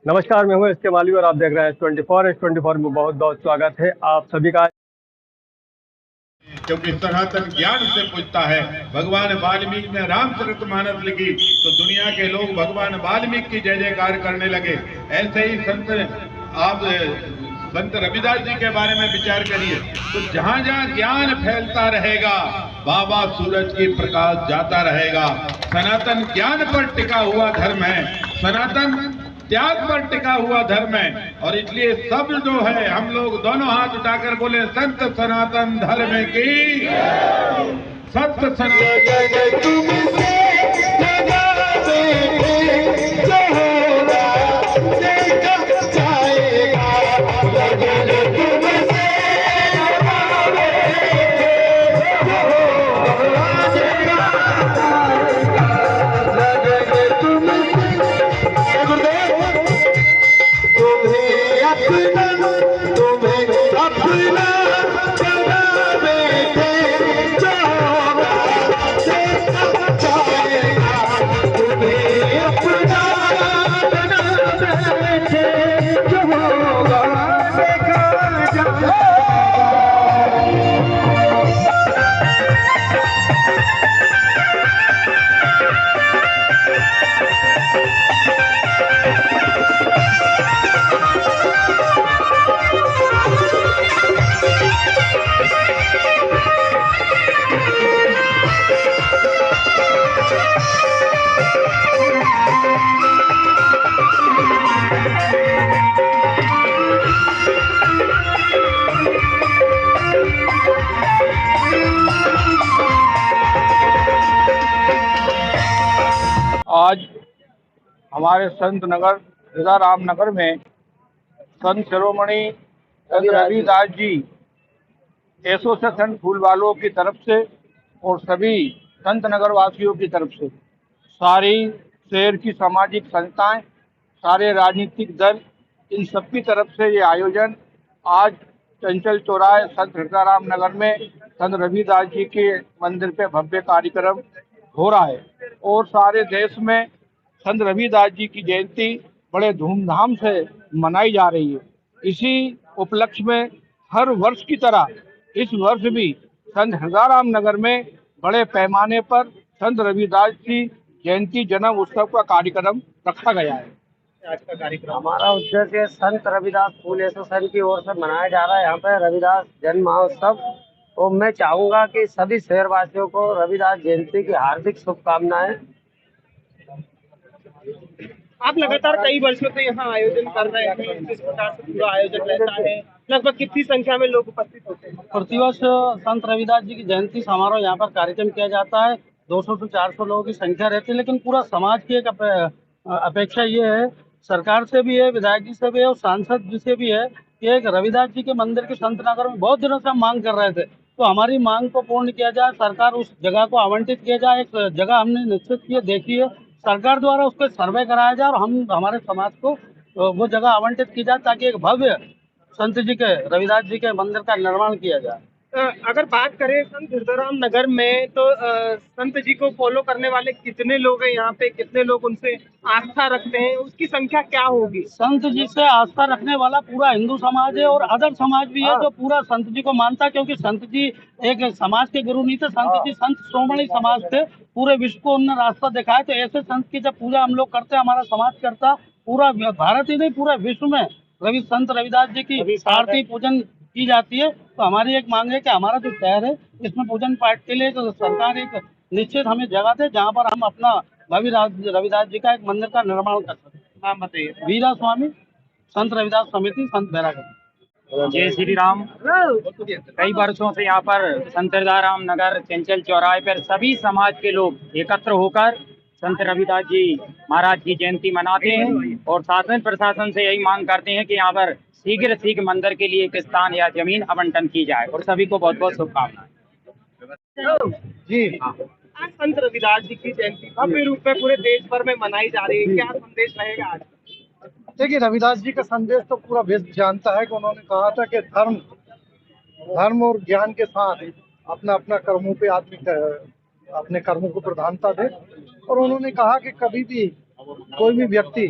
नमस्कार, मैं हूं इसके माली और आप देख रहे हैं 24/24 में बहुत बहुत स्वागत है आप सभी का। क्योंकि सनातन ज्ञान से पूछता है। भगवान वाल्मीकि ने रामचरितमानस लिखी तो दुनिया के लोग भगवान वाल्मीकि की जय जयकार करने लगे। ऐसे ही संत रविदास जी के बारे में विचार करिए तो जहां जहां ज्ञान फैलता रहेगा बाबा सूरज की प्रकाश जाता रहेगा। सनातन ज्ञान पर टिका हुआ धर्म है, सनातन त्याग पर टिका हुआ धर्म है। और इसलिए सब जो है हम लोग दोनों हाथ उठाकर बोले संत सनातन धर्म की, सत्य सनातन। आज हमारे संत नगर राम नगर में संत शिरोमणि संत रविदास जी एसोसिएशन फूल वालों की तरफ से और सभी संत नगर वासियों की तरफ से सारी शहर की सामाजिक संस्थाएं, सारे राजनीतिक दल, इन सब की तरफ से ये आयोजन आज चंचल चौराहे संत राम नगर में संत रविदास जी के मंदिर पे भव्य कार्यक्रम हो रहा है। और सारे देश में संत रविदास जी की जयंती बड़े धूमधाम से मनाई जा रही है। इसी उपलक्ष्य में हर वर्ष की तरह इस वर्ष भी संत राम नगर में बड़े पैमाने पर संत रविदास जी जयंती जन्म उत्सव का कार्यक्रम रखा गया है। आज का कार्यक्रम हमारा उद्देश्य संत रविदास फूल एसोसिएशन की ओर से मनाया जा रहा है। यहाँ पे रविदास जन्म महोत्सव, और मैं चाहूंगा कि सभी शहरवासियों को रविदास जयंती की हार्दिक शुभकामनाएं। आप लगातार कई वर्षों से यहाँ आयोजन कर रहे हैं, किस प्रकार से पूरा आयोजन रहता है, लगभग कितनी संख्या में लोग उपस्थित होते हैं? प्रतिवर्ष संत रविदास जी की जयंती समारोह यहाँ पर कार्यक्रम किया जाता है। 200 से 400 लोगों की संख्या रहती है, लेकिन पूरा समाज की एक अपेक्षा ये है, सरकार से भी है, विधायक जी से भी है और सांसद जी से भी है कि एक रविदास जी के मंदिर के संत नगर में बहुत दिनों से हम मांग कर रहे थे, तो हमारी मांग को पूर्ण किया जाए, सरकार उस जगह को आवंटित किया जाए। एक जगह हमने निश्चित की है, देखी है, सरकार द्वारा उस पर सर्वे कराया जाए और हम हमारे समाज को वो जगह आवंटित की जाए ताकि एक भव्य संत जी के रविदास जी के मंदिर का निर्माण किया जाए। अगर बात करें संत राम नगर में तो संत जी को फॉलो करने वाले कितने लोग हैं यहाँ पे, कितने लोग उनसे आस्था रखते हैं, उसकी संख्या क्या होगी? संत जी से आस्था रखने वाला पूरा हिंदू समाज है और अदर समाज भी है जो पूरा संत जी को मानता है, क्योंकि संत जी एक समाज के गुरु नहीं थे, संत जी संत श्रोमणी समाज थे, पूरे विश्व को उन्होंने रास्ता दिखाया। तो ऐसे संत की जब पूजा हम लोग करते हैं, हमारा समाज करता, पूरा भारत ही नहीं पूरा विश्व में संत रविदास जी की आरती पूजन की जाती है। तो हमारी एक मांग है कि हमारा जो शहर है इसमें पूजन पाठ के लिए तो सरकार एक निश्चित हमें जगह दे जहाँ पर हम अपना भव्य रविदास जी का एक मंदिर का निर्माण कर सकते हैं। नाम बताइए। वीरा स्वामी, संत रविदास समिति, संत बैरागढ़। जय श्री राम। कई वर्षों से यहाँ पर संत राम नगर चंचल चौराहे पर सभी समाज के लोग एकत्र होकर संत रविदास जी महाराज की जयंती मनाते हैं और शासन प्रशासन से यही मांग करते हैं कि यहाँ पर शीघ्र मंदिर के लिए एक स्थान या जमीन आवंटन की जाए और सभी को बहुत बहुत शुभकामनाएं। जी आज संत रविदास जी की जयंती भव्य रूप में पूरे देश भर में मनाई जा रही है, क्या संदेश रहेगा आज? देखिए, रविदास जी का संदेश तो पूरा विश्व जानता है कि उन्होंने कहा था कि धर्म और ज्ञान के साथ अपना अपना कर्मों पे आदमी अपने कर्मों को प्रधानता दे। और उन्होंने कहा कि कभी भी कोई भी व्यक्ति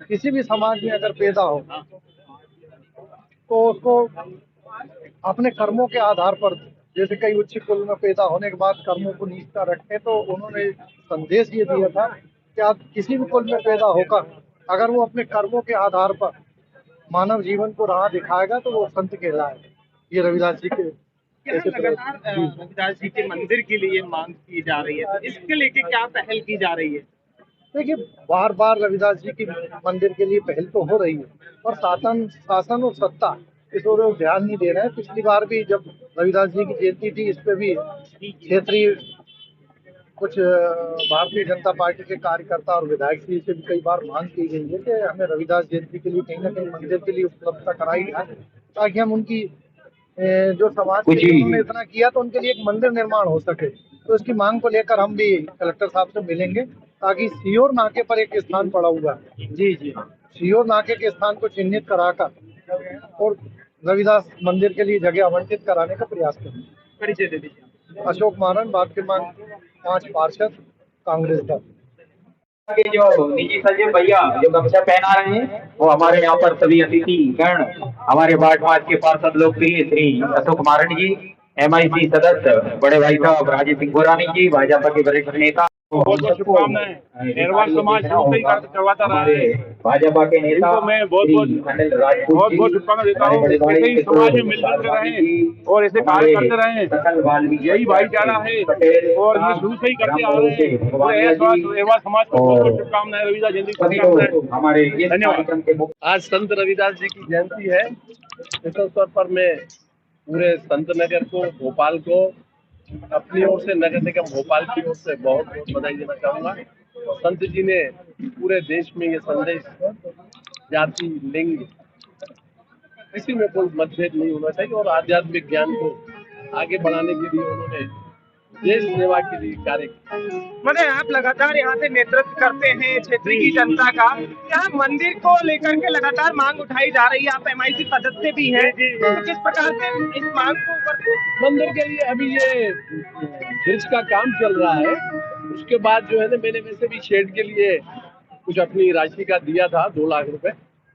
किसी भी समाज में अगर पैदा हो तो उसको अपने कर्मों के आधार पर, जैसे कई उच्च कुल में पैदा होने के बाद कर्मों को नीचता रखें, तो उन्होंने संदेश ये दिया था कि आप किसी भी कुल में पैदा होकर अगर वो अपने कर्मों के आधार पर मानव जीवन को राह दिखाएगा तो वो संत कहलाएगा। ये रविदास जी के यहाँ लगातार रविदास जी के मंदिर के लिए मांग की जा रही है, तो इसके लेके क्या पहल की जा रही है? देखिए, बार बार रविदास जी की मंदिर के लिए पहल तो हो रही है, और शासन और सत्ता इस ओर ध्यान नहीं दे रहे हैं। पिछली बार भी जब रविदास जी की जयंती थी, इस पे भी क्षेत्रीय कुछ भारतीय जनता पार्टी के कार्यकर्ता और विधायक जी से भी कई बार मांग की गई है कि हमें रविदास जयंती के लिए कहीं ना कहीं मंदिर के लिए उपलब्धता कराई जाए, ताकि हम उनकी जो समाज के लिए उन्होंने इतना किया तो उनके लिए एक मंदिर निर्माण हो सके। तो इसकी मांग को लेकर हम भी कलेक्टर साहब से मिलेंगे, ताकि सियोर नाके पर एक स्थान पड़ा हुआ है, जी सियोर नाके के स्थान को चिन्हित कराकर और रविदास मंदिर के लिए जगह आवंटित कराने का प्रयास करेंगे। परिचय दे दीजिए। अशोक मारन, बात के मान 5 पार्षद, कांग्रेस दल। के जो निजी सचिव भैया जो गमछा पहना रहे हैं वो हमारे यहाँ पर सभी अतिथि गण, हमारे वार्ड के पार्षद लोकप्रिय श्री अशोक मारन जी, MIC सदस्य बड़े भाई साहब राजेश सिंह गोरानी जी, भाजपा के वरिष्ठ नेता, बहुत बहुत शुभकामनाएं। नेरवाल समाज शुरू से ही करवाता रहा है, भाजपा के नेता मैं बहुत बहुत शुभकामनाएं देता हूँ। ऐसे ही समाज में मिलजुल कर रहे और ऐसे कार्य करते रहे, यही भाईचारा है और ये शुरू से ही करते आ रहे हैं। एवा समाज को बहुत बहुत शुभकामनाएं, रविदास जयंती की शुभकामनाएं, धन्यवाद। आज संत रविदास जी की जयंती है। इस अवसर पर मैं पूरे संत नगर को, भोपाल को, अपनी ओर से, नगर निगम भोपाल की ओर से बहुत बहुत बधाई देना चाहूँगा। संत जी ने पूरे देश में ये संदेश, जाति, लिंग, किसी में कोई मतभेद नहीं होना चाहिए और आध्यात्मिक ज्ञान को आगे बढ़ाने के लिए उन्होंने देश सेवा के लिए कार्य किया। मतलब आप लगातार यहाँ से नेतृत्व करते हैं क्षेत्र की जनता का, यहाँ मंदिर को लेकर के लगातार मांग उठाई जा रही है, आप MIC सदस्य भी हैं, तो किस प्रकार से इस मांग को ऊपर? मंदिर के लिए अभी ये ब्रिज का काम चल रहा है, उसके बाद जो है ना, मैंने वैसे भी शेड के लिए कुछ अपनी राशि का दिया था 2 लाख रुपए,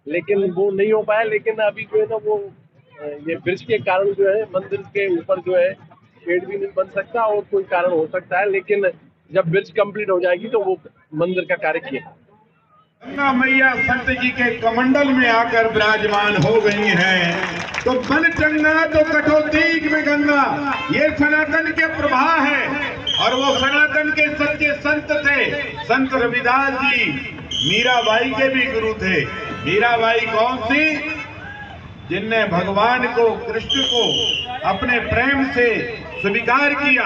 लेकिन वो नहीं हो पाया। लेकिन अभी जो है ना, वो ये ब्रिज के कारण जो है मंदिर के ऊपर जो है शेड भी नहीं बन सकता और कोई कारण हो सकता है, लेकिन जब ब्रिज कंप्लीट हो जाएगी तो वो मंदिर का कार्य किया। गंगा मैया संत जी के कमंडल में आकर विराजमान हो गई हैं, तो बन चंगा तो कठोतीक में गंगा, ये सनातन के प्रभाव है। और वो सनातन के सच्चे संत थे संत रविदास जी, मीराबाई के भी गुरु थे। मीराबाई कौन सी? जिनने भगवान को, कृष्ण को अपने प्रेम से स्वीकार किया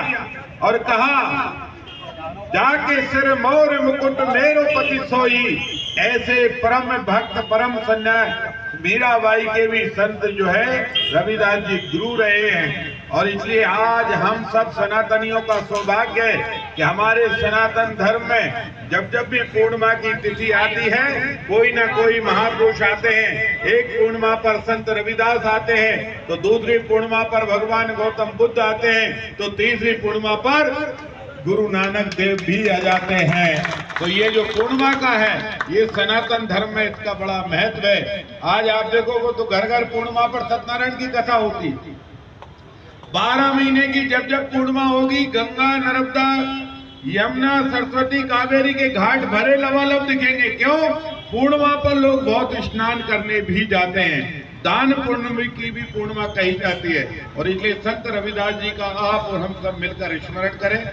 और कहा, जाके सिर मोर मुकुट मेरो पति सोई। ऐसे परम भक्त, परम सन्यास मीराबाई के भी संत जो है रविदास जी गुरु रहे हैं। और इसलिए आज हम सब सनातनियों का सौभाग्य है कि हमारे सनातन धर्म में जब जब भी पूर्णिमा की तिथि आती है, कोई ना कोई महापुरुष आते हैं। एक पूर्णिमा पर संत रविदास आते हैं, तो दूसरी पूर्णिमा पर भगवान गौतम बुद्ध आते हैं, तो तीसरी पूर्णिमा पर गुरु नानक देव भी आ जाते हैं। तो ये जो पूर्णिमा का है, ये सनातन धर्म में इसका बड़ा महत्व है। आज आप देखोगे तो घर घर पूर्णिमा पर सत्यनारायण की कथा होती। 12 महीने की जब जब पूर्णिमा होगी, गंगा, नर्मदा, यमुना, सरस्वती, कावेरी के घाट भरे लबालब दिखेंगे। क्यों? पूर्णिमा पर लोग बहुत स्नान करने भी जाते हैं। दान पूर्णिमा की भी पूर्णिमा कही जाती है। और इसलिए संत रविदास जी का आप और हम सब मिलकर स्मरण करें।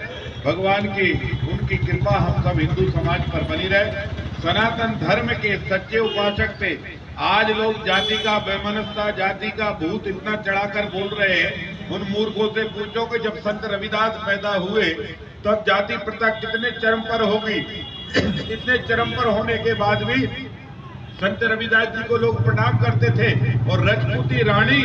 भगवान की, उनकी कृपा हम सब हिंदू समाज पर बनी रहे। सनातन धर्म के सच्चे उपासक थे। आज लोग जाति का वैमनस्यता, जाति का भूत इतना चढ़ाकर बोल रहे हैं। उन मूर्खों से पूछो कि जब संत रविदास पैदा हुए तब जाति प्रथा कितने चरम पर होगी। इतने चरम पर होने के बाद भी संत रविदास जी को लोग प्रणाम करते थे। और राजपूती रानी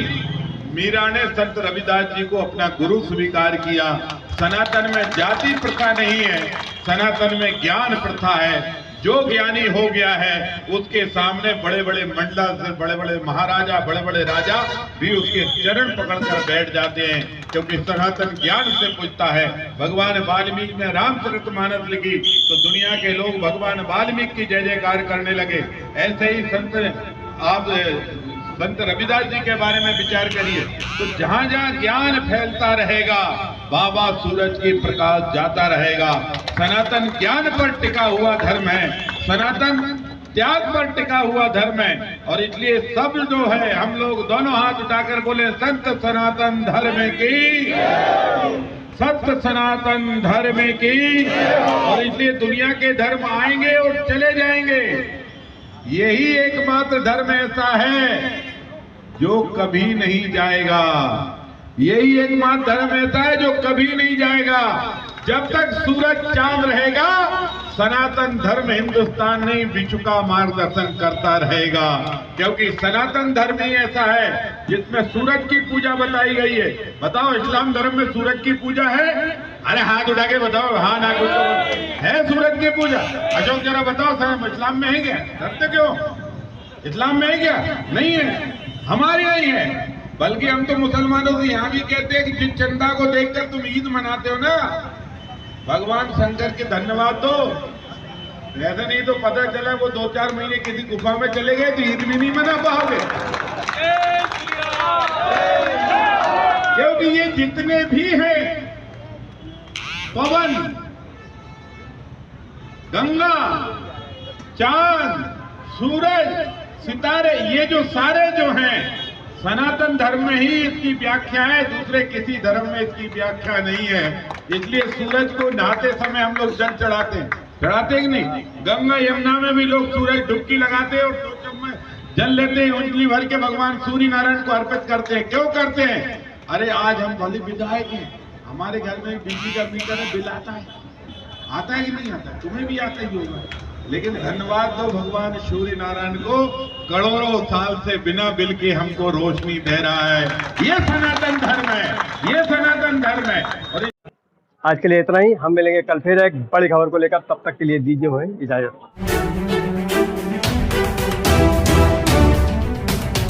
मीरा ने संत रविदास जी को अपना गुरु स्वीकार किया। सनातन में जाति प्रथा नहीं है, सनातन में ज्ञान प्रथा है। जो ज्ञानी हो गया है उसके सामने बड़े बड़े मंडला से बड़े बड़े महाराजा बड़े बड़े राजा भी उसके चरण पकड़कर बैठ जाते हैं, क्योंकि सनातन ज्ञान से पूछता है। भगवान वाल्मीकि ने रामचरितमानस लिखी तो दुनिया के लोग भगवान वाल्मीकि की जय जयकार करने लगे। ऐसे ही संत रविदास जी के बारे में विचार करिए तो जहां जहां ज्ञान फैलता रहेगा बाबा सूरज की प्रकाश जाता रहेगा। सनातन ज्ञान पर टिका हुआ धर्म है, सनातन त्याग पर टिका हुआ धर्म है, और इसलिए सब जो है हम लोग दोनों हाथ उठाकर बोले संत सनातन धर्म की, सत्य सनातन धर्म की। और इसलिए दुनिया के धर्म आएंगे और चले जाएंगे, यही एकमात्र धर्म ऐसा है जो कभी नहीं जाएगा। यही एकमात्र धर्म ऐसा है जो कभी नहीं जाएगा। जब तक सूरज चांद रहेगा सनातन धर्म हिंदुस्तान नहीं विश्व का मार्गदर्शन करता रहेगा, क्योंकि सनातन धर्म ही ऐसा है जिसमें सूरज की पूजा बताई गई है। बताओ इस्लाम धर्म में सूरज की पूजा है? अरे हाथ उठा के बताओ, हाँ ना कुछ तो है सूरज की पूजा। अशोक जरा बताओ साहब इस्लाम में है क्या? डरते क्यों? इस्लाम में है क्या? नहीं है, हमारे यहाँ ही है। बल्कि हम तो मुसलमानों से यहाँ भी कहते हैं कि जिस चंदा को देखकर तुम ईद मनाते हो ना, भगवान शंकर के धन्यवाद दो। ऐसा नहीं तो पता चला वो 2-4 महीने किसी गुफा में चले गए तो ईद भी नहीं मना पाओगे। क्योंकि ये जितने भी हैं, पवन, गंगा, चांद, सूरज, सितारे, ये जो सारे जो हैं सनातन धर्म में ही इसकी व्याख्या है, दूसरे किसी धर्म में इसकी व्याख्या नहीं है। इसलिए सूरज को नहाते समय हम लोग जल चढ़ाते हैं, चढ़ाते कि नहीं? गंगा यमुना में भी लोग सूरज डुबकी लगाते हैं और 2 चम्मच जल लेते हैं, उंगली भर के भगवान सूर्य नारायण को अर्पित करते हैं। क्यों करते हैं? अरे आज हम भले विधायक हैं, हमारे घर में बिजली का मीटर है, बिल आता है कि नहीं आता? तुम्हें भी आता ही होगा, लेकिन धन्यवाद दो भगवान सूर्य नारायण को, करोड़ों साल से बिना बिल के हमको रोशनी दे रहा है। ये सनातन धर्म है, ये सनातन धर्म है। और आज के लिए इतना ही, हम मिलेंगे कल फिर एक बड़ी खबर को लेकर। तब तक के लिए दीजिए हुए इजाजत।